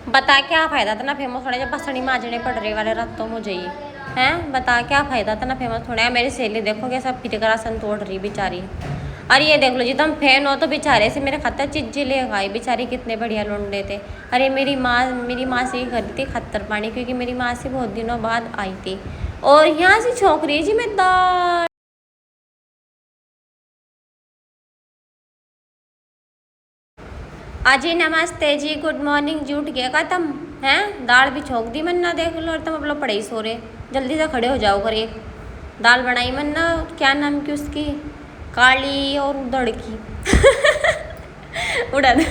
बता क्या फ़ायदा था ना फेमस होने जब बसनी माजने पड़ रहे वाले रात तो मुझे ही हैं। बता क्या फ़ायदा था ना फेमस होने। मेरी सहेली देखो कैसा पीटे का राशन तोड़ रही बेचारी। अरे ये देख लो जी तुम फैन हो तो बेचारे से मेरे खाता चिज्जी ले गए बेचारे कितने बढ़िया लौंडे थे। अरे मेरी माँ से ही कर थी खत्तर पानी क्योंकि मेरी माँ से बहुत दिनों बाद आई थी और यहाँ से छोंक रही जी मैं दाल। अजी नमस्ते जी गुड मॉर्निंग जी उठ गया का तुम हैं। दाल भी छोंक दी मन्ना देख लो और तुम अपना पड़े ही सो रहे। जल्दी से खड़े हो जाओ कर एक दाल बनाई मन्ना क्या नाम की उसकी काली और उड़द की उड़द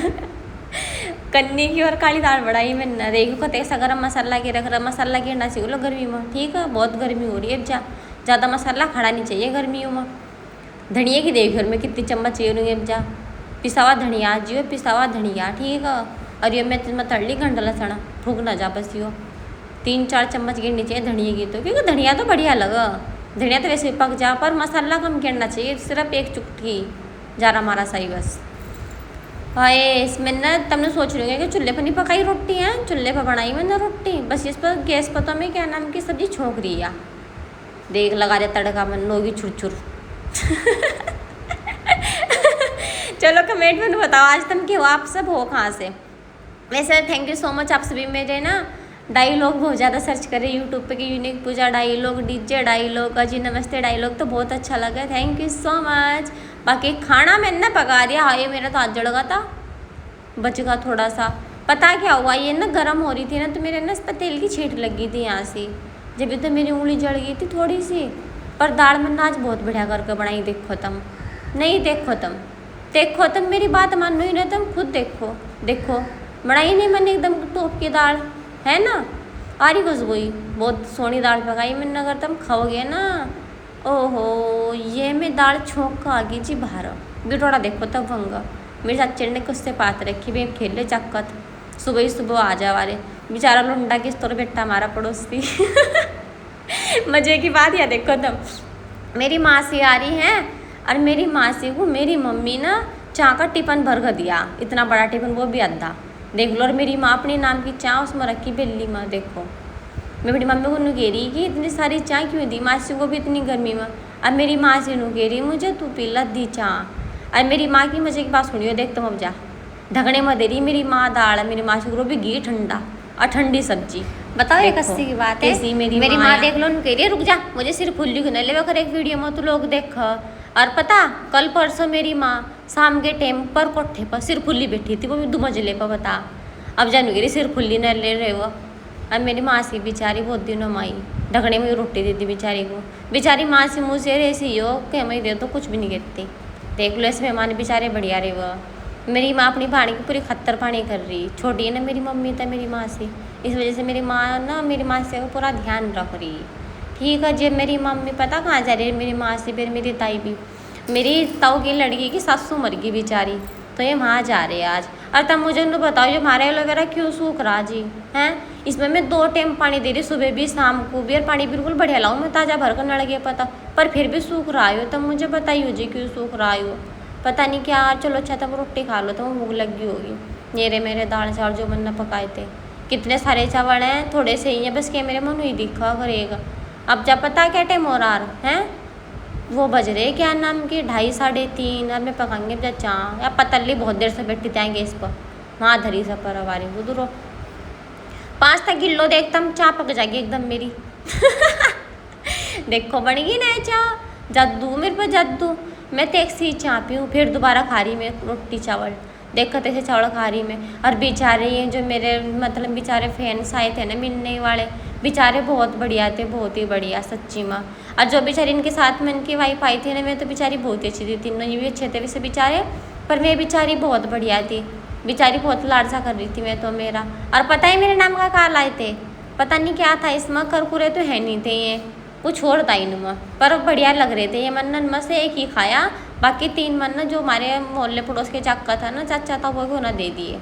कन्नी की और काली दाल बनाई मैंने। देखो को ऐसा गरम मसाला के रख रहा मसाला गिरना चाहिए लो गर्मी में ठीक है बहुत गर्मी हो रही है। अब ज़्यादा मसाला खड़ा नहीं चाहिए गर्मियों में। धनिया की देख घर में कितनी चम्मच चाहिए अब जा पिसावा धनिया जियो पिसावा धनिया ठीक है। और ये मैं तड़ली घंटा लसण फूक ना जा बस यो 3-4 चम्मच गिरनी चाहिए धनिया की तो क्योंकि धनिया तो बढ़िया लगा। धनिया तो वैसे पक जा पर मसाला कम गिरना चाहिए सिर्फ एक चुटकी जारा मारा सही बस। हाय इसमें ना तुमने सोच रही कि चूल्हे पर नहीं पकाई रोटी है चूल्हे पर बनाई मैंने रोटी बस इस पर गैस पर तो मैं क्या नाम की सब्जी छोंक रही है। देख लगा दे तड़का मन होगी छुर चलो कमेंट में बताओ आज तुम क्यों आप सब हो कहाँ से। वैसे थैंक यू सो मच आप सभी मेरे ना डायलॉग बहुत ज़्यादा सर्च करें यूट्यूब पे कि यूनिक पूजा डायलॉग डीजे डायलॉग अजी नमस्ते डायलॉग तो बहुत अच्छा लगा थैंक यू सो मच। बाकी खाना मैंने ना पका दिया हाय मेरा तो हाथ जल गया था बच गया थोड़ा सा। पता क्या हुआ ये ना गर्म हो रही थी ना तो मेरे ना इस पर तेल की छींट लगी थी यहाँ से जब भी तो मेरी उंगली जल गई थी थोड़ी सी। पर दाल मैंने आज बहुत बढ़िया करके बनाई देखो तुम नहीं देखो तुम मेरी बात मानो ही ना तुम खुद देखो बनाई नहीं मैंने एकदम टॉप की दाल है ना। आरी घुस गई बहुत सोनी दाल पकाई मैंने अगर तुम खाओगे ना ओहो ये मैं दाल छोंक का आ गई जी बाहर बिटोड़ा देखो तब भंगा मेरे साथ चिड़ने को उससे बात रखी भी खेले चक्कत सुबह ही सुबह आ जा वाले बेचारा लुंडा किस तरह बेटा हमारा पड़ोसी मजे की बात या देखो तुम मेरी मासी आ रही है और मेरी मासी को मेरी मम्मी ना चाय का टिफिन भर कर दिया इतना बड़ा टिफिन वो भी अद्धा देख लो। और मेरी माँ अपने नाम की चाय उसमें रखी बेली माँ देखो मैं अपनी मम्मी को नुकेरी कि इतनी सारी चाय क्यों दी मासी को भी इतनी गर्मी में। अब मेरी माँ से नुकेरी मुझे तू पिला दी चाय और मेरी माँ की मजे की बात सुनियो देख तुम अब जा ढकने में दे रही मेरी माँ दाल मेरी माँ को भी घी ठंडा और ठंडी सब्जी बताओ एक अस्सी की बात है। मेरी माँ देख लो नुकेरी रुक जा मुझे सिर्फ फुल्ली को ले कर एक वीडियो में तो लोग देख। और पता कल परसों मेरी माँ शाम के टाइम पर कोठे पर सिर फुल्ली बैठी थी वो भी 2 मंजिले पर बता अब जानू गिरी सिर फुल्ली न ले रहे वो। अब मेरी माँ सी बेचारी बहुत दिनों में आई ढकने में रोटी देती बेचारी को बेचारी माँ से मुँह से ऐसी हो कि मैं दे तो कुछ भी नहीं कहती देख लो ऐसे मेहमान बेचारे बढ़िया रहे वो। मेरी माँ अपनी पानी की पूरी खत्तर पानी कर रही छोटी है ना मेरी मम्मी था मेरी माँ से इस वजह से मेरी माँ ना मेरी माँ से पूरा ध्यान रख रही ठीक है। जब मेरी मम्मी पता कहाँ जा रही है मेरी माँ से फिर मेरी ताई भी मेरी ताऊ की लड़की की सासू मर गई बेचारी तो ये वहाँ जा रहे हैं आज। और तब मुझे उनको बताओ जो हमारे वगैरह क्यों सूख रहा जी हैं। इसमें मैं 2 टाइम पानी दे रही सुबह भी शाम को भी और पानी बिल्कुल बढ़िया लाऊँ मैं ताज़ा भर कर नड़ गया पता पर फिर भी सूख रहा हो तब मुझे बताइए जी क्यों सूख रहा हो पता नहीं क्या। चलो अच्छा तब रोटी खा लो तो भूख लगी होगी। ये रे मेरे दाल चावल जो मैंने पकाए थे कितने सारे चावल हैं थोड़े से ही हैं बस कैमरे में नहीं दिखा करेगा। अब जब पता क्या टाइम हो रहा है वो बज रहे क्या नाम के 2:30 साढ़े 3 अब मैं पकाएंगे जब चाँ या पतली बहुत देर से बैठी थी गैस पर वहाँ धरी सा पर हमारी उधरो 5 तक किलो देखता चाँ पक जाएगी एकदम मेरी देखो बन गई ना चाँ जद्दू मेरे पर जद्दू मैं तो एक सी चाँ पीऊँ फिर दोबारा खा रही मैं रोटी चावल देखो ऐसे चावल खा रही मैं। और बेचारे ये जो मेरे मतलब बेचारे फैंस आए थे ना मिलने वाले बेचारे बहुत बढ़िया थे बहुत ही बढ़िया सच्ची माँ। और जो बेचारे इनके साथ में इनकी वाइफ आई थी ना मैं तो बेचारी बहुत ही अच्छी थी तीनों ये भी अच्छे थे वैसे बेचारे पर मैं बेचारी बहुत बढ़िया थी बेचारी बहुत लाडसा कर रही थी मैं तो मेरा। और पता है मेरे नाम का कहा लाए थे पता नहीं क्या था इसमें कुरकुरे तो है नहीं थे ये कुछ और था इनमें पर बढ़िया लग रहे थे ये मन्नन में से एक ही खाया बाकी 3 मन जो हमारे मोहल्ले पड़ोस के चाका था ना चाचा था वो ना दे दिए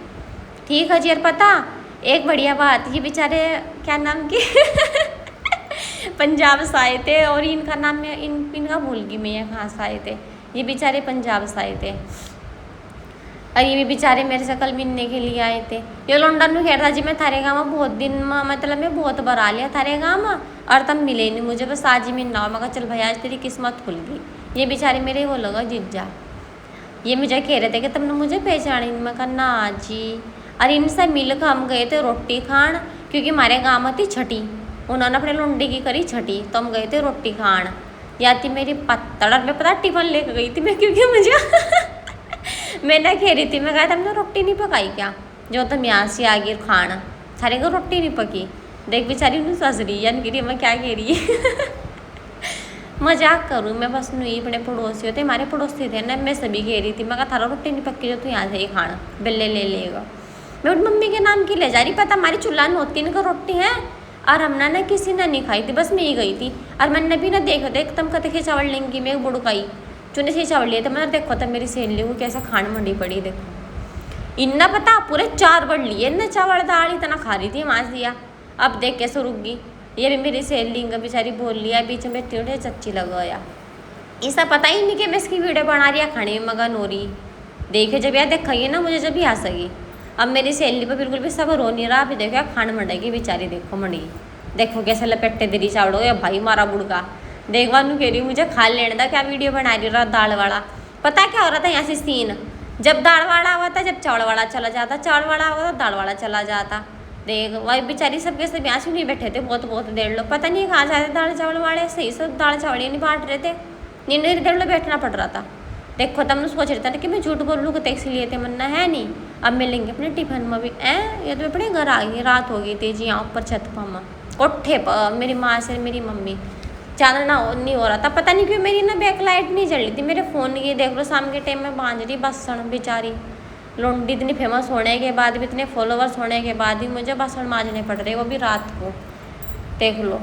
ठीक है जी। और पता एक बढ़िया बात ये बेचारे क्या नाम की पंजाब से आए थे और इनका नाम मैं इनका भूल गई मैं ये कहाँ से आए थे ये बेचारे पंजाब से आए थे और ये भी बेचारे मेरे से कल मिलने के लिए आए थे। ये लंदन में कह रहा था जी मैं थारे गाँव में बहुत दिन में, मतलब मैं बहुत बार आ लिया थारे गाँव में और तब मिले नहीं मुझे, बस आज ही मिलना हो। मैं कहा चल भाई आज तेरी किस्मत खुल गई। ये बेचारे मेरे वो लगा जीजा, ये मुझे कह रहे थे कि तुमने मुझे पहचानी। मैं कहा ना जी। और इनसे मिल कर हम गए थे रोटी खान, क्योंकि हमारे गाँव में थी छठी, उन्होंने अपने लुंडी की करी छठी, तो हम गए थे रोटी खान। या थी मेरी पत्तड़, मैं पता टिफिन लेकर गई थी मैं, क्योंकि मुझे मैं ना कह रही थी, मैं कहा तुमने रोटी नहीं पकाई क्या, जो तुम यहाँ से आ गई खाना सारे को रोटी नहीं पकी। देख बेचारी उन्हें सस रही है, मैं क्या कह रही है मजाक करूँ मैं, बस नहीं अपने पड़ोसी होते हमारे पड़ोसी थे ना, मैं सभी कह रही थी, मैं कहा थारा रोटी नहीं पकी जो तू यहाँ से ही खाना बेले ले लेगा। मैं उन मम्मी के नाम की ले जा रही, पता हमारी चूल्हा में 3 रोटी है और हमने ना किसी ने नहीं खाई थी, बस मैं ही गई थी। और मैंने भी ना देखो तो एकदम कते के चावल लेंगी मैं बुड़काई चुने से चावल लिए थे। मैंने देखो तो मेरी सहेली को कैसा खाने मंडी पड़ी, देखो इन्ना पता पूरे 4 बड़ लिए इन्ना चावल दाल इतना खा रही थी मांस दिया। अब देख कैसे रुक गई। ये भी मेरी सहेली बेचारी बोल लिया बीच में बैठी उठे चच्ची लगाया, ऐसा पता ही नहीं कि मैं इसकी वीडियो बना रही है खाने में मगन हो रही। देखे जब यार देखाइए ना मुझे जब भी आ सकी। अब मेरी सहेली पर बिल्कुल भी सब्र हो नहीं रहा। अभी देखो यार खाने मंडेगी बेचारी, देखो मंडी देखो कैसे लपेटे दे रही चावड़ो। या भाई मारा बुड़का देखवा नू कह रही मुझे खा लेने था, क्या वीडियो बना रही रहा दाल वाला। पता क्या हो रहा था यहाँ से सीन, जब दाल वाला हुआ था जब चावल वाला चला जाता, चावल वाला हुआ था दाल वाला चला जाता। देख वही बेचारी सबके सब यहाँ से नहीं बैठे थे बहुत देर लोग, पता नहीं कहाँ जाते दाल चावल वाले, सही से दाल चावल ही नहीं बांट रहे थे, नहीं देर लोग बैठना पड़ रहा था। देखो तब सोच रहा था कि मैं झूठ बोल लूँ टैक्सी लिए थे, मन्ना है नहीं। अब मिलेंगे अपने टिफिन में भी ये तो अपने घर आ गई, रात हो गई थी जी यहाँ ऊपर छत पर कोठे पर मेरी माँ से मेरी मम्मी चांदना नहीं हो रहा था। पता नहीं क्यों मेरी ना बैक लाइट नहीं जल रही थी मेरे फ़ोन की, देख लो शाम के टाइम में बांझ रही बसन बेचारी लोंडी। इतनी फेमस होने के बाद भी, इतने फॉलोवर्स होने के बाद भी मुझे बसन मांझने पड़ रहे, वो भी रात को। देख लो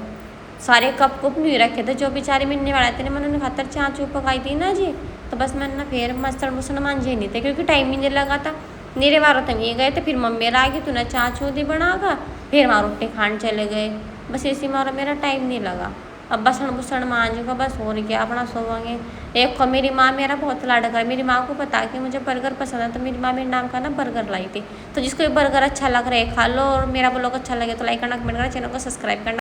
सारे कप कुप नहीं रखे थे जो बेचारे मिलने वाले थे, मैंने खातर चाँचू पकाई थी ना जी, तो बस मैंने फिर मस्तन मुसन मांझे नहीं थे क्योंकि टाइम ही नहीं लगा था। मेरे बारों तक ये गए थे, फिर मम्मी आ गई तूने चाँचू दी बना कर, फिर वहाँ रोटी खाने चले गए, बस इसी मारो मेरा टाइम नहीं लगा। अब बसन बुसन मांझूंगा बस और क्या अपना सोवांगे। एक को मेरी माँ मेरा बहुत लाड कर, मेरी माँ को पता कि मुझे बर्गर पसंद है, तो मेरी माँ मेरे नाम का ना बर्गर लाई थी। तो जिसको बर्गर अच्छा लग रहा है खा लो, और मेरा ब्लॉग अच्छा लगे तो लाइक करना, कमेंट करना, चैनल को सब्सक्राइब करना।